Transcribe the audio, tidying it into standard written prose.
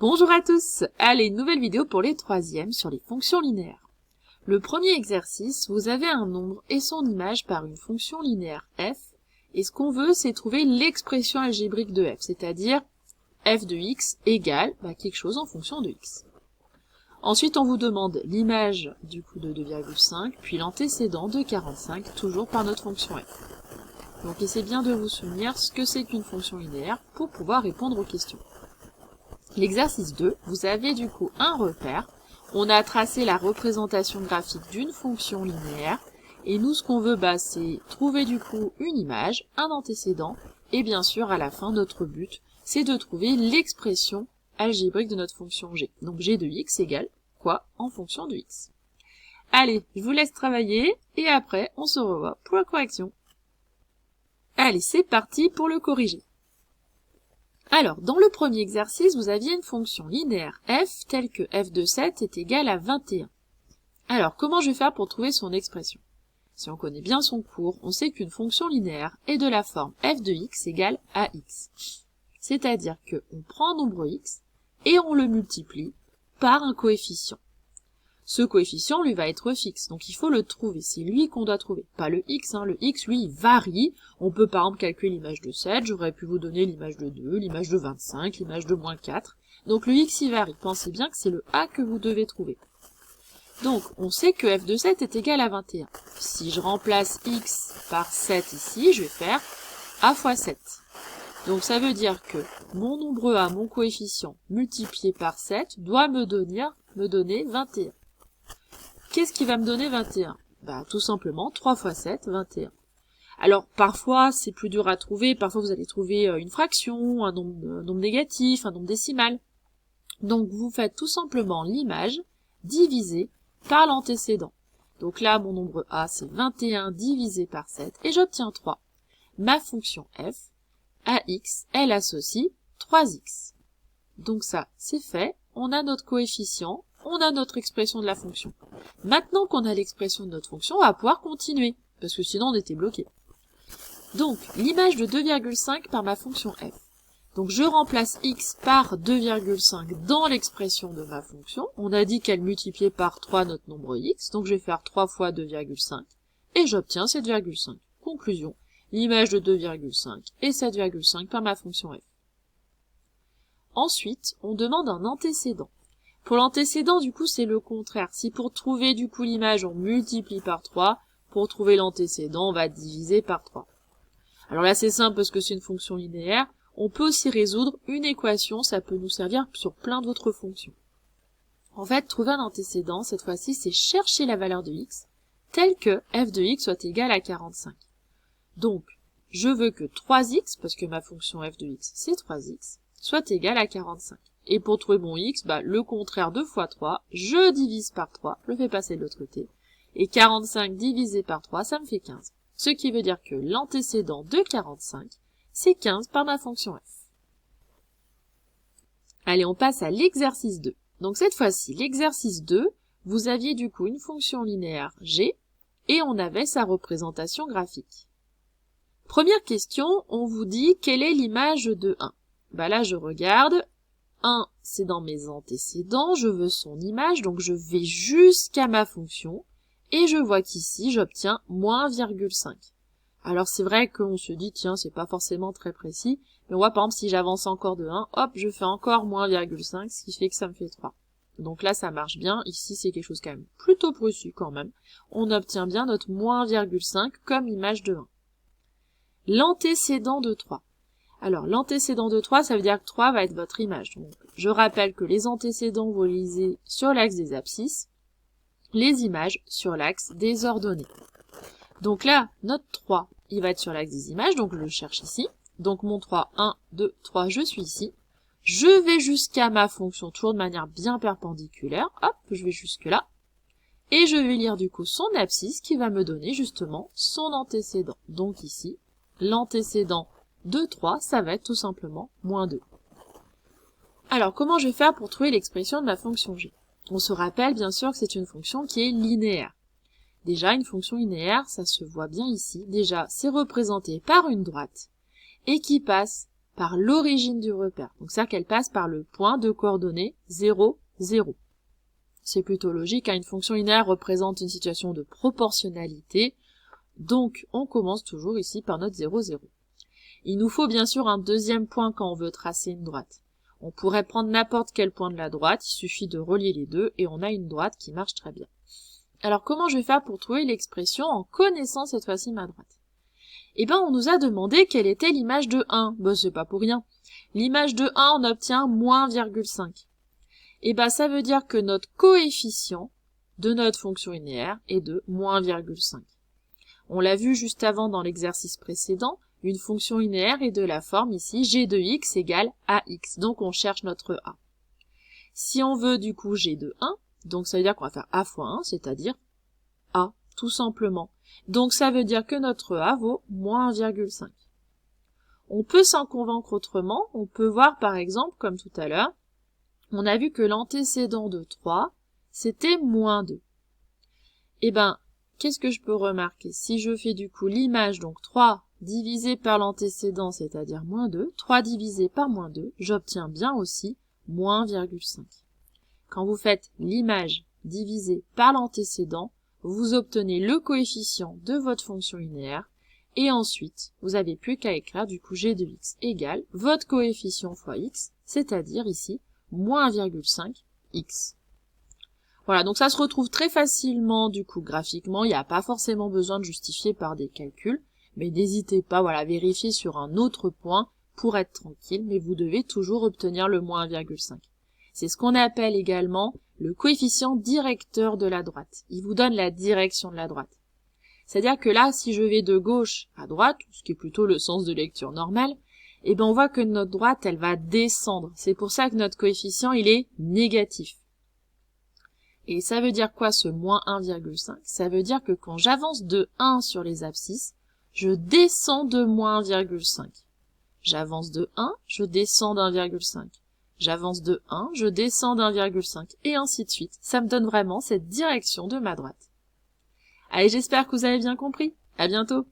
Bonjour à tous! Allez, nouvelle vidéo pour les troisièmes sur les fonctions linéaires. Le premier exercice, vous avez un nombre et son image par une fonction linéaire f, et ce qu'on veut, c'est trouver l'expression algébrique de f, c'est-à-dire f de x égale quelque chose en fonction de x. Ensuite, on vous demande l'image du coup de 2,5, puis l'antécédent de 45, toujours par notre fonction f. Donc essayez bien de vous souvenir ce que c'est qu'une fonction linéaire pour pouvoir répondre aux questions. L'exercice 2, vous avez du coup un repère, on a tracé la représentation graphique d'une fonction linéaire, et nous ce qu'on veut, c'est trouver du coup une image, un antécédent, et bien sûr à la fin notre but, c'est de trouver l'expression algébrique de notre fonction g. Donc g de x égale quoi en fonction de x. Allez, je vous laisse travailler, et après on se revoit pour la correction. Allez, c'est parti pour le corriger. Alors, dans le premier exercice, vous aviez une fonction linéaire f telle que f de 7 est égal à 21. Alors, comment je vais faire pour trouver son expression? Si on connaît bien son cours, on sait qu'une fonction linéaire est de la forme f de x égale ax. C'est-à-dire qu'on prend un nombre x et on le multiplie par un coefficient. Ce coefficient, lui, va être fixe, donc il faut le trouver. C'est lui qu'on doit trouver, pas le x. Le x, lui, il varie. On peut par exemple calculer l'image de 7, j'aurais pu vous donner l'image de 2, l'image de 25, l'image de moins 4. Donc le x, il varie. Pensez bien que c'est le a que vous devez trouver. Donc, on sait que f de 7 est égal à 21. Si je remplace x par 7 ici, je vais faire a fois 7. Donc ça veut dire que mon nombre a, mon coefficient, multiplié par 7, doit me donner 21. Qu'est-ce qui va me donner 21? Tout simplement 3 fois 7, 21. Alors parfois c'est plus dur à trouver, parfois vous allez trouver une fraction, un nombre négatif, un nombre décimal. Donc vous faites tout simplement l'image divisée par l'antécédent. Donc là mon nombre a c'est 21 divisé par 7 et j'obtiens 3. Ma fonction f, ax, elle associe 3x. Donc ça c'est fait, on a notre coefficient, on a notre expression de la fonction. Maintenant qu'on a l'expression de notre fonction, on va pouvoir continuer, parce que sinon on était bloqué. Donc, l'image de 2,5 par ma fonction f. Donc je remplace x par 2,5 dans l'expression de ma fonction. On a dit qu'elle multipliait par 3 notre nombre x, donc je vais faire 3 fois 2,5, et j'obtiens 7,5. Conclusion, l'image de 2,5 et 7,5 par ma fonction f. Ensuite, on demande un antécédent. Pour l'antécédent, du coup, c'est le contraire. Si pour trouver, du coup, l'image, on multiplie par 3, pour trouver l'antécédent, on va diviser par 3. Alors là, c'est simple parce que c'est une fonction linéaire. On peut aussi résoudre une équation, ça peut nous servir sur plein d'autres fonctions. En fait, trouver un antécédent, cette fois-ci, c'est chercher la valeur de x, telle que f de x soit égale à 45. Donc, je veux que 3x, parce que ma fonction f de x, c'est 3x, soit égale à 45. Et pour trouver mon x, le contraire de fois 3, je divise par 3, je le fais passer de l'autre côté. Et 45 divisé par 3, ça me fait 15. Ce qui veut dire que l'antécédent de 45, c'est 15 par ma fonction f. Allez, on passe à l'exercice 2. Donc cette fois-ci, l'exercice 2, vous aviez du coup une fonction linéaire g, et on avait sa représentation graphique. Première question, on vous dit quelle est l'image de 1. Là, je regarde. 1, c'est dans mes antécédents, je veux son image, donc je vais jusqu'à ma fonction, et je vois qu'ici, j'obtiens moins 1,5. Alors c'est vrai qu'on se dit, tiens, c'est pas forcément très précis, mais on voit par exemple, si j'avance encore de 1, hop, je fais encore moins 1,5, ce qui fait que ça me fait 3. Donc là, ça marche bien, ici, c'est quelque chose quand même plutôt précis quand même. On obtient bien notre moins 1,5 comme image de 1. L'antécédent de 3. Alors, l'antécédent de 3, ça veut dire que 3 va être votre image. Donc, je rappelle que les antécédents vont liser sur l'axe des abscisses, les images sur l'axe des ordonnées. Donc là, notre 3, il va être sur l'axe des images, donc je le cherche ici. Donc mon 3, 1, 2, 3, je suis ici. Je vais jusqu'à ma fonction, toujours de manière bien perpendiculaire. Hop, je vais jusque là. Et je vais lire du coup son abscisse qui va me donner justement son antécédent. Donc ici, l'antécédent de 3, ça va être tout simplement moins 2. Alors, comment je vais faire pour trouver l'expression de ma fonction g? On se rappelle bien sûr que c'est une fonction qui est linéaire. Déjà, une fonction linéaire, ça se voit bien ici. Déjà, c'est représenté par une droite et qui passe par l'origine du repère. Donc ça qu'elle passe par le point de coordonnées 0, 0. C'est plutôt logique, une fonction linéaire représente une situation de proportionnalité, donc on commence toujours ici par notre 0, 0. Il nous faut bien sûr un deuxième point quand on veut tracer une droite. On pourrait prendre n'importe quel point de la droite, il suffit de relier les deux et on a une droite qui marche très bien. Alors comment je vais faire pour trouver l'expression en connaissant cette fois-ci ma droite? Eh ben on nous a demandé quelle était l'image de 1. Ben c'est pas pour rien. L'image de 1 on obtient moins 1,5. Eh ben ça veut dire que notre coefficient de notre fonction linéaire est de moins 1,5. On l'a vu juste avant dans l'exercice précédent, une fonction linéaire est de la forme ici g de x égale ax, donc on cherche notre a. Si on veut du coup g de 1, donc ça veut dire qu'on va faire a fois 1, c'est-à-dire a, tout simplement. Donc ça veut dire que notre a vaut moins 1,5. On peut s'en convaincre autrement, on peut voir par exemple, comme tout à l'heure, on a vu que l'antécédent de 3, c'était moins 2. Eh ben, qu'est-ce que je peux remarquer? Si je fais du coup l'image, donc 3 divisé par l'antécédent, c'est-à-dire moins 2, 3 divisé par moins 2, j'obtiens bien aussi moins 1,5. Quand vous faites l'image divisée par l'antécédent, vous obtenez le coefficient de votre fonction linéaire, et ensuite, vous n'avez plus qu'à écrire du coup g de x égale votre coefficient fois x, c'est-à-dire ici, moins 1,5 x. Voilà, donc ça se retrouve très facilement du coup graphiquement, il n'y a pas forcément besoin de justifier par des calculs, mais n'hésitez pas à vérifier sur un autre point pour être tranquille, mais vous devez toujours obtenir le moins 1,5. C'est ce qu'on appelle également le coefficient directeur de la droite. Il vous donne la direction de la droite. C'est-à-dire que là, si je vais de gauche à droite, ce qui est plutôt le sens de lecture normal, eh ben on voit que notre droite, elle va descendre. C'est pour ça que notre coefficient, il est négatif. Et ça veut dire quoi ce moins 1,5? Ça veut dire que quand j'avance de 1 sur les abscisses, je descends de moins 1,5. J'avance de 1, je descends d'1,5. J'avance de 1, je descends d'1,5. Et ainsi de suite. Ça me donne vraiment cette direction de ma droite. Allez, j'espère que vous avez bien compris. À bientôt!